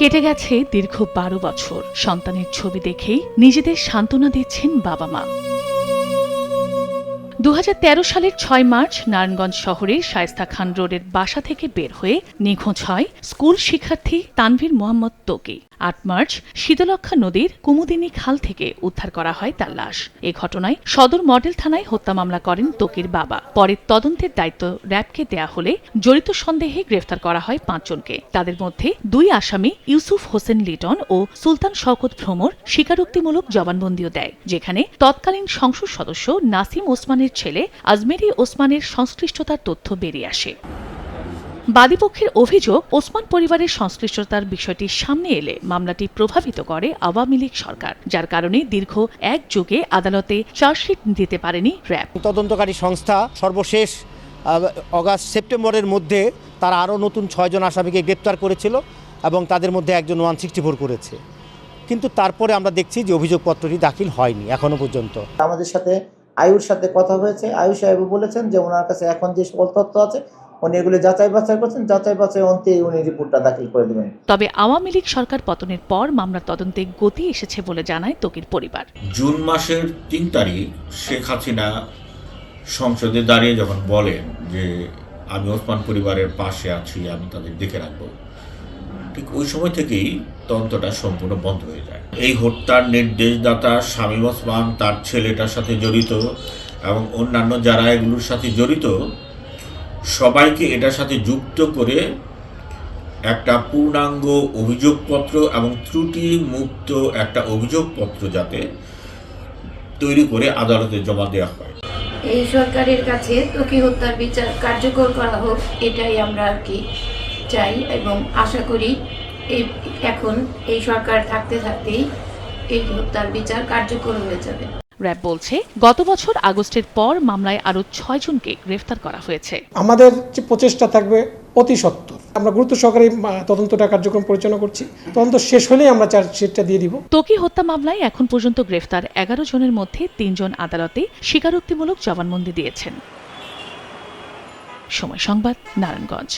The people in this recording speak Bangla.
কেটে গেছে দীর্ঘ ১২ বছর। সন্তানের ছবি দেখেই নিজেদের সান্ত্বনা দিচ্ছেন বাবা মা। ২০১৩ সালের ৬ মার্চ নারায়ণগঞ্জ শহরের শায়েস্তা খান রোডের বাসা থেকে বের হয়ে নিখোঁজ হয় স্কুল শিক্ষার্থী তানভীর মোহাম্মদ ত্বকি। ৮ মার্চ শীতলক্ষ্যা নদীর কুমুদিনী খাল থেকে উদ্ধার করা হয় তার লাশ। এ ঘটনায় সদর মডেল থানায় হত্যা মামলা করেন ত্বকির বাবা। পরে তদন্তের দায়িত্ব র্যাবকে দেয়া হলে জড়িত সন্দেহে গ্রেফতার করা হয় ৫ জনকে। তাদের মধ্যে ২ আসামি ইউসুফ হোসেন লিটন ও সুলতান শওকত ভ্রমর স্বীকারোক্তিমূলক জবানবন্দিও দেয়, যেখানে তৎকালীন সংসদ সদস্য নাসিম ওসমানের ছেলে আজমেরি ওসমানের সংশ্লিষ্টতার তথ্য বেরিয়ে আসে। বাদীপক্ষের অভিযোগ, ওসমান পরিবারের সংশ্লিষ্টতার বিষয়টি সামনে এলে মামলাটি প্রভাবিত করে আওয়ামী লীগ সরকার, যার কারণে দীর্ঘ এক যুগে আদালতে চার্জশিট দিতে পারেনি র্যাব। তদন্তকারী সংস্থা সর্বশেষ সেপ্টেম্বরের মধ্যে তারা আরও নতুন ৬ জন আসামিকে গ্রেপ্তার করেছিল এবং তাদের মধ্যে একজন 164 করেছে। কিন্তু তারপরে আমরা দেখছি যে অভিযোগপত্রটি দাখিল হয়নি এখনো পর্যন্ত। আমাদের সাথে আয়ুর সাথে কথা হয়েছে, আয়ু সাহেব বলেছেন যে ওনার কাছে এখন যে সকল তথ্য আছে উনি এগুলো যাচাই বাছাই করছেন, যাচাই বাছাই অন্তে উনি রিপোর্টটা দাখিল করে দেবেন। তবে আওয়ামী লীগ সরকার পতনের পর মামলার তদন্তে গতি এসেছে বলে জানায় ত্বকির পরিবার। জুন মাসের ৩ তারিখ শেখ হাসিনা সংসদে দাঁড়িয়ে যখন বলেন যে আমি ওসমান পরিবারের পাশে আছি, আমি তাদের দেখে রাখবো, ঠিক ওই সময় থেকেই তদন্তটা সম্পূর্ণ বন্ধ হয়ে যায়। এই হত্যার নির্দেশদাতা শামীম ওসমান, তার ছেলেটার সাথে জড়িত এবং অন্যান্য যারা এগুলোর সাথে জড়িত সবাইকে এটার সাথে যুক্ত করে একটা পূর্ণাঙ্গ অভিযোগপত্র এবং ত্রুটি মুক্ত একটা অভিযোগপত্র যাতে তৈরি করে আদালতে জমা দেওয়া হয়। এই সরকারের কাছে ত্বকি হত্যার বিচার কার্যকর করা হোক, এটাই আমরা আর কি চাই এবং আশা করি এখন এই সরকার থাকতে থাকতেই এই হত্যার বিচার কার্যকর হয়ে যাবে। র্যাব বলছে, গত বছর আগস্টের পর মামলায় আরও ৬ জনকে গ্রেফতার করা হয়েছে। আমাদের যে প্রচেষ্টা থাকবে অতি সত্বর, আমরা গুরুত্ব সহকারে তদন্তটা কার্যক্রম পরিচালনা করছি। তদন্ত শেষ হলেই আমরা চার্জশিটটা দিয়ে দিব। ত্বকি হত্যা মামলায় এখন পর্যন্ত গ্রেফতার ১১ জনের মধ্যে ৩ জন আদালতে স্বীকারোক্তিমূলক জবানবন্দি দিয়েছেন। সময় সংবাদ, নারায়ণগঞ্জ।